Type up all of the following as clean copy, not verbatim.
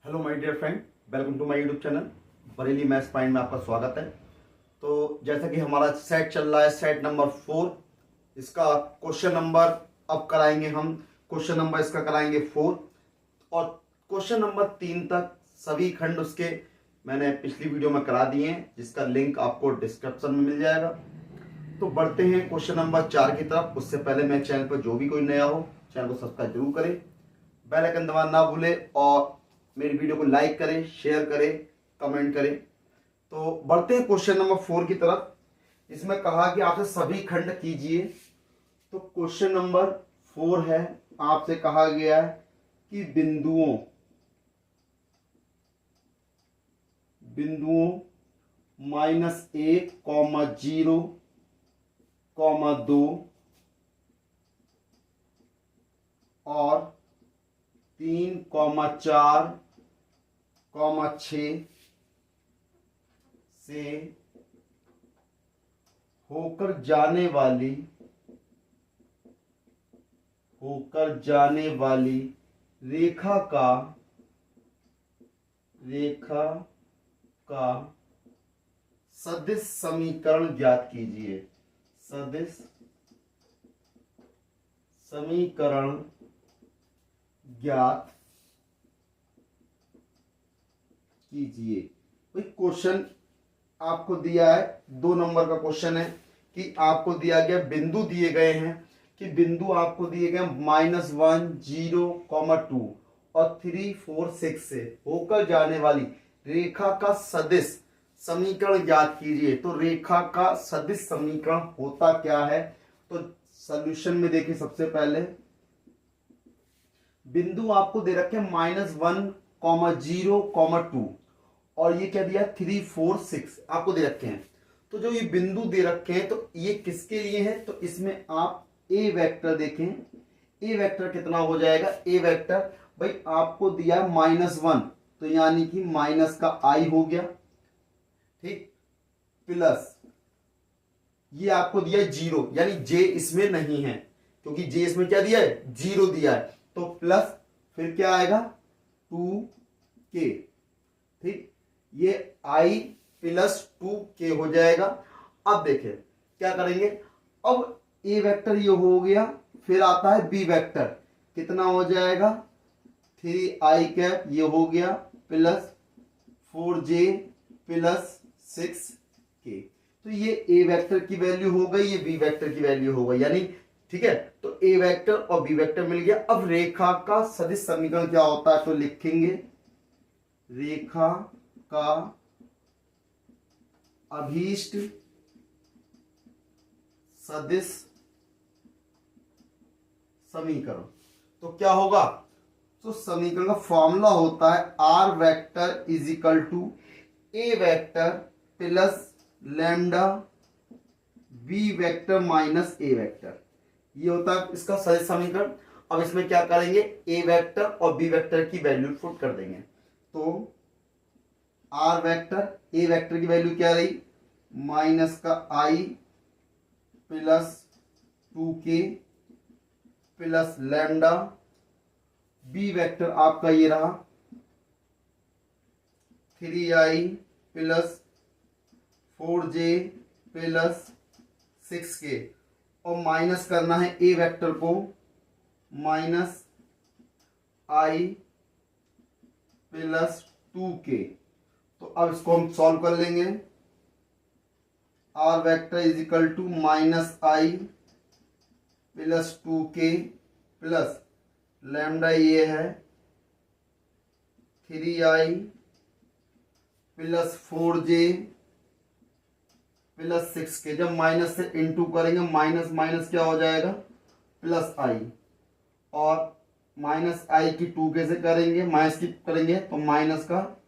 Hello my dear friend, welcome to my YouTube channel Bareilly maths point में आपका स्वागत है। तो जैसा कि हमारा सेट चल रहा है, सेट नंबर 4, इसका क्वेश्चन नंबर अब कराएंगे हम। क्वेश्चन नंबर इसका कराएंगे 4 और क्वेश्चन नंबर 3 तक सभी खंड उसके मैंने पिछली वीडियो में करा दिए हैं, जिसका लिंक आपको डिस्क्रिप्शन में मिल जाएगा। तो बढ़ते हैं क्वेश्चन नंबर 4 की तरफ। उससे पहले मेरे चैनल पर जो भी कोई नया हो, चैनल को सब्सक्राइब जरूर करें, बेल आइकन दबाना ना भूले और मेरी वीडियो को लाइक करें, शेयर करें, कमेंट करें। तो बढ़ते हैं क्वेश्चन नंबर 4 की तरफ। इसमें कहा कि आपसे सभी खंड कीजिए। तो क्वेश्चन नंबर 4 है, आपसे कहा गया है कि बिंदुओं -1, 0, 2 और 3, 4, 6 से होकर जाने वाली रेखा का सदिश समीकरण ज्ञात कीजिए। सदिश समीकरण ज्ञात कीजिए। क्वेश्चन आपको दिया है, 2 नंबर का क्वेश्चन है कि आपको दिया गया बिंदु दिए गए हैं कि बिंदु आपको दिए गए -1, 0, 2 और 3, 4, 6 से होकर जाने वाली रेखा का सदिश समीकरण ज्ञात कीजिए। तो रेखा का सदिश समीकरण होता क्या है? तो सॉल्यूशन में देखिए, सबसे पहले बिंदु आपको दे रखे हैं -1, 0, 2 और ये क्या दिया, 3, 4, 6 आपको दे रखे हैं। तो जो ये बिंदु दे रखे हैं तो ये किसके लिए है? तो इसमें आप ए वेक्टर देखें। ए वेक्टर कितना हो जाएगा? ए वेक्टर भाई आपको दिया -1, तो यानी कि माइनस का आई हो गया, ठीक, प्लस ये आपको दिया 0, यानी जे इसमें नहीं है क्योंकि जे इसमें क्या दिया है, 0 दिया है। तो प्लस फिर क्या आएगा, 2k, ठीक, ये i प्लस 2k हो जाएगा। अब देखें क्या करेंगे, अब ए वेक्टर ये हो गया, फिर आता है बी वेक्टर, कितना हो जाएगा, 3i कैप ये हो गया प्लस 4j प्लस 6k। तो ये ए वेक्टर की वैल्यू हो गई, ये बी वेक्टर की वैल्यू हो गई, यानी ठीक है। तो ए वेक्टर और बी वेक्टर मिल गया। अब रेखा का सदिश समीकरण क्या होता है? तो लिखेंगे रेखा का अभीष्ट सदिश समीकरण। तो क्या होगा? तो समीकरण का फॉर्मूला होता है r vector is equal to A vector plus lambda B vector minus A vector. ये होता है इसका सदिश समीकरण। अब इसमें क्या करेंगे, ए वेक्टर और बी वेक्टर की वैल्यू पुट कर देंगे। तो आर वेक्टर, ए वेक्टर की वैल्यू क्या रही, माइनस का I plus 2k plus lambda, B vector आपका ये रहा 3i plus 4j plus 6k और माइनस करना है ए वेक्टर को, माइनस आई प्लस 2k। तो अब इसको हम सॉल्व कर लेंगे। R vector is equal to minus I plus 2k plus lambda ये है 3i plus 4j plus 6k। जब माइनस से इनटू करेंगे, माइनस माइनस क्या हो जाएगा, प्लस आई, और माइनस आई की 2k से करेंगे, माइनस की करेंगे तो माइनस का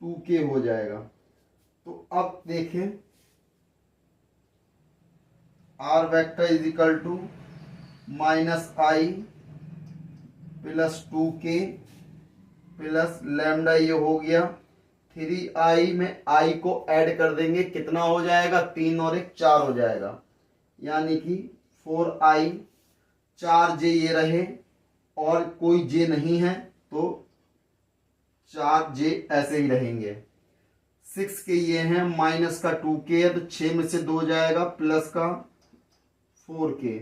2k हो जाएगा। तो अब देखें r vector is equal to minus I plus 2k plus lambda ये हो गया 3i में i को ऐड कर देंगे, कितना हो जाएगा, 3 और 1 4 हो जाएगा, यानी कि 4i, 4j ये रहे और कोई j नहीं है तो 4j ऐसे ही रहेंगे। 6 के ये हैं, माइनस का 2k है, तो 6 में से 2 जाएगा, प्लस का 4k।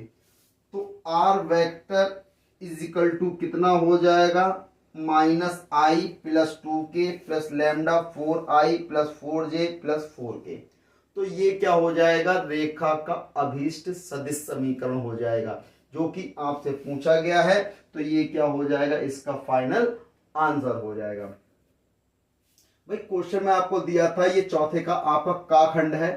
तो r vector is equal to कितना हो जाएगा, माइनस आई plus 2k plus lambda 4i plus 4j plus 4k। तो ये क्या हो जाएगा, रेखा का अभीष्ट सदिश समीकरण हो जाएगा, जो कि आपसे पूछा गया है। तो ये क्या हो जाएगा, इसका फाइनल आंसर हो जाएगा। भाई क्वेश्चन में आपको दिया था, ये चौथे का आपका का खंड है।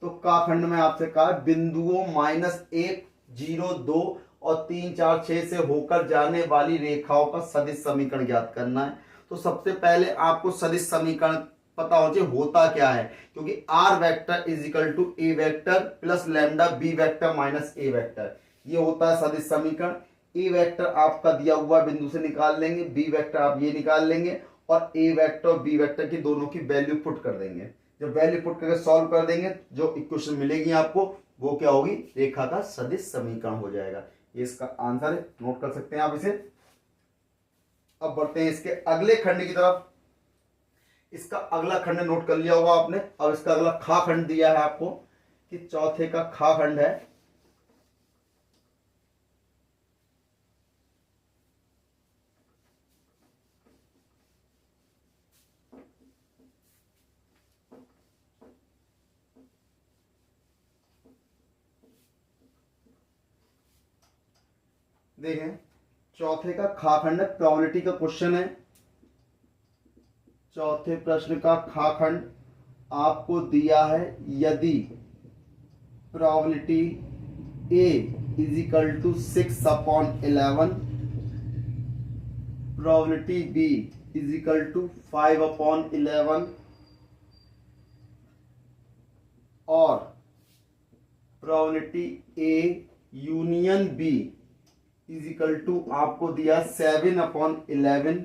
तो का खंड में आपसे कहा बिंदुओं -1, 0, 2 और 3, 4, 6 से होकर जाने वाली रेखाओं का सदिश समीकरण ज्ञात करना है। तो सबसे पहले आपको सदिश समीकरण पता हो चाहिए होता क्या है, क्योंकि R vector is equal to A vector plus lambda B vector minus A vector, ये होता है सदिश समीकरण। ए वेक्टर आपका दिया हुआ बिंदु से निकाल लेंगे, बी वेक्टर आप ये निकाल लेंगे, और ए वेक्टर और बी वेक्टर की दोनों की वैल्यू पुट कर देंगे। जब वैल्यू पुट करके सॉल्व कर देंगे, जो इक्वेशन मिलेगी आपको वो क्या होगी, रेखा का सदिश समीकरण हो जाएगा। ये इसका आंसर है, नोट कर सकते हैं आप इसे। अब बढ़ते हैं इसके अगले खंड की तरफ। इसका अगला खंड नोट कर लिया होगा आपने। अब इसका अगला खा खंड दिया है आपको कि चौथे का खा खंड है। देखें, चौथे का खा खंड प्रोबेबिलिटी का क्वेश्चन है। चौथे प्रश्न का खा खंड आपको दिया है, यदि probability A is equal to 6/11, probability B is equal to 5/11 और probability A union B is equal to आपको दिया 7/11,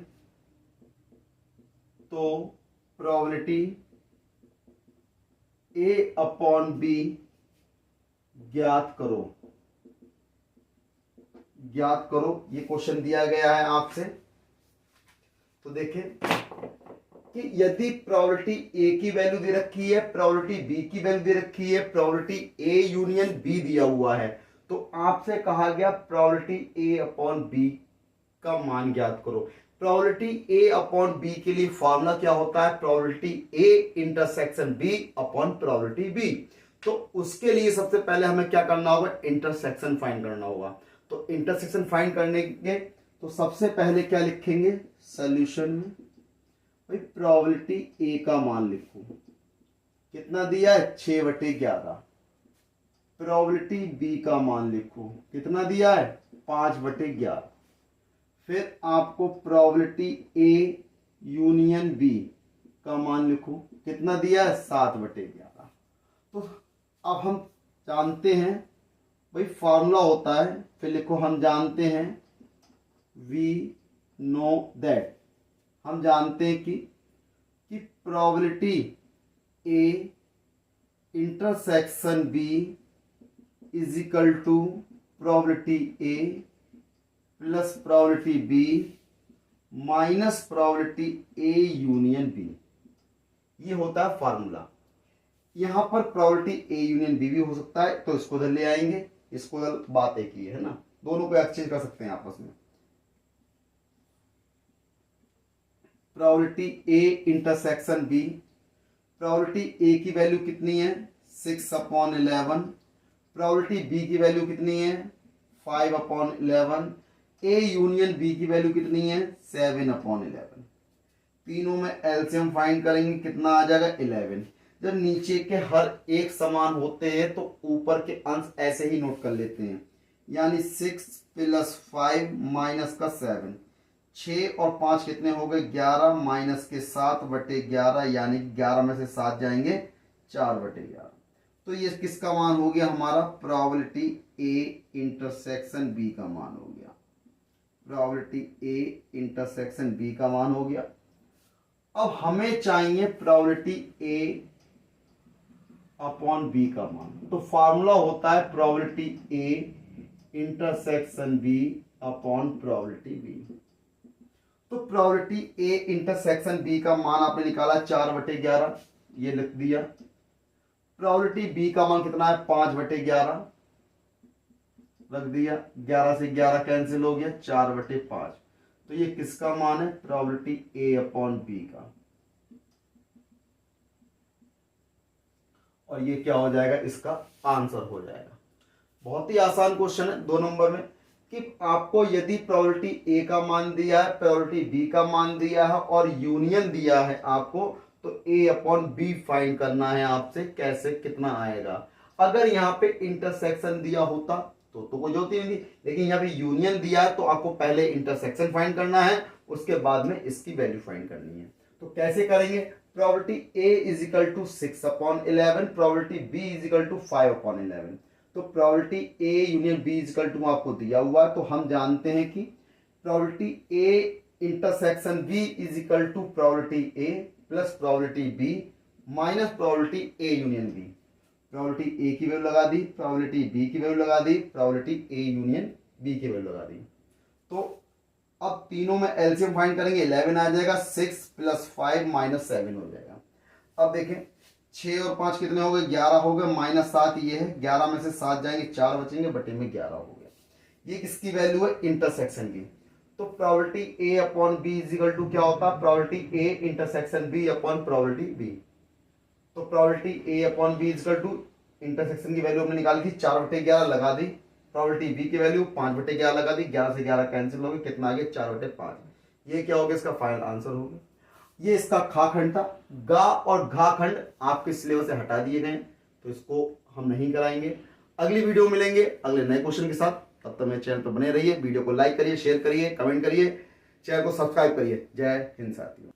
तो प्रोबेबिलिटी ए अपॉन बी ज्ञात करो। ज्ञात करो, ये क्वेश्चन दिया गया है आपसे। तो देखें कि यदि प्रोबेबिलिटी ए की वैल्यू दे रखी है, प्रोबेबिलिटी बी की वैल्यू दे रखी है, प्रोबेबिलिटी ए यूनियन बी दिया हुआ है, तो आपसे कहा गया प्रोबेबिलिटी ए अपॉन बी का मान ज्ञात करो। प्रोबेबिलिटी ए अपॉन बी के लिए फॉर्मूला क्या होता है, probability A intersection B upon probability B. तो उसके लिए सबसे पहले हमें क्या करना होगा, इंटरसेक्शन फाइंड करना होगा। तो इंटरसेक्शन फाइंड करने के तो सबसे पहले क्या लिखेंगे, सॉल्यूशन में भाई प्रोबेबिलिटी ए का मान लिखो, कितना दिया है 6/11। प्रोबेबिलिटी बी का मान लिखो, कितना दिया है 5/11। फिर आपको प्रोबेबिलिटी ए यूनियन बी का मान लिखो, कितना दिया है 7/11। तो अब हम जानते हैं भाई फॉर्मूला होता है, फिर लिखो हम जानते हैं, वी नो दैट, हम जानते हैं कि probability A intersection B is equal to probability A plus probability B minus probability A union B, ये होता है फॉर्मूला। यहां पर प्रोबेबिलिटी ए यूनियन बी भी हो सकता है, तो इसको उधर ले आएंगे, इसको उधर बात एक ही है ना, दोनों को एक्सचेंज कर सकते हैं आपस में। Probability A intersection B, probability A की वैल्यू कितनी है 6/11, प्रोबेबिलिटी बी की वैल्यू कितनी है 5/11, ए यूनियन बी की वैल्यू कितनी है 7/11। तीनों में एलसीएम फाइंड करेंगे, कितना आ जाएगा 11। जब नीचे के हर एक समान होते हैं तो ऊपर के अंश ऐसे ही नोट कर लेते हैं, यानी 6 + 5 माइनस का 7, 6 और 5 कितने हो गए 11, माइनस के 7/11, यानी 11 में से 7 जाएंगे 4/11। तो ये किसका मान हो गया हमारा, प्रोबेबिलिटी ए इंटरसेक्शन बी का मान हो गया। प्रोबेबिलिटी ए इंटरसेक्शन बी का मान हो गया। अब हमें चाहिए प्रोबेबिलिटी ए अपॉन बी का मान। तो फॉर्मूला होता है probability A intersection B upon probability B. तो प्रोबेबिलिटी ए इंटरसेक्शन बी का मान आपने निकाला 4/11, ये लिख दिया। प्रोबेबिलिटी बी का मान कितना है 5/11, रख दिया। 11 से 11 कैंसिल हो गया, 4/5। तो ये किसका मान है, प्रोबेबिलिटी ए अपॉन बी का। और ये क्या हो जाएगा, इसका आंसर हो जाएगा। बहुत ही आसान क्वेश्चन है 2 नंबर में कि आपको यदि प्रोबेबिलिटी ए का मान दिया है, प्रोबेबिलिटी बी का मान दिया है और यूनियन दिया है आपको, तो ए अपॉन बी फाइंड करना है आपसे। कैसे, कितना आएगा। अगर यहाँ पे इंटरसेक्शन दिया होता तो कोई जरूरत नहीं होती, लेकिन यहाँ पे यूनियन दिया है तो आपको पहले इंटरसेक्शन फाइंड करना है, उसके बाद में इसकी वैल्यू फाइंड करनी है। तो कैसे करेंगे, probability A is equal to 6/11, probability B is equal to 5/11। तो probability A union B is equal to आपको दिया हुआ, तो हम जानते हैं कि probability A intersection B is equal to probability A plus probability B minus probability A union B. Probability A की वैल्यू लगा दी, प्रोबेबिलिटी बी की वैल्यू लगा दी, प्रोबेबिलिटी ए यूनियन बी की वैल्यू लगा दी। तो अब तीनों में एलसीएम फाइंड करेंगे, 11 आ जाएगा, 6 + 5 - 7 हो जाएगा। अब देखें 6 और 5 कितने हो गए, 11 हो गए, -7 ये है, 11 में से 7 जाएंगे, 4 बचेंगे, बटे में 11 हो गया। ये किसकी वैल्यू है, इंटरसेक्शन की। तो probability A upon B is equal to क्या होता है, probability A intersection B upon probability B. तो probability A upon B is equal to intersection की वैल्यू हमने निकाली थी 4/11 लगा दी, प्रोबेबिलिटी बी की वैल्यू 5/11 लगा दी, 11 से 11 कैंसिल हो गया, कितना आ गया 4/5। ये क्या हो गया, इसका फाइनल आंसर हो गया। ये इसका खा खंड था। गा और घा खंड आपके सिलेबस से हटा दिए गए, तो इसको हम नहीं कराएंगे। अगली वीडियो मिलेंगे अगले नए क्वेश्चन के साथ। तब तक मेरे चैनल पर बने रहिए, वीडियो को लाइक करिए, शेयर करिए, कमेंट करिए, चैनल को सब्सक्राइब करिए। जय हिंद साथियों।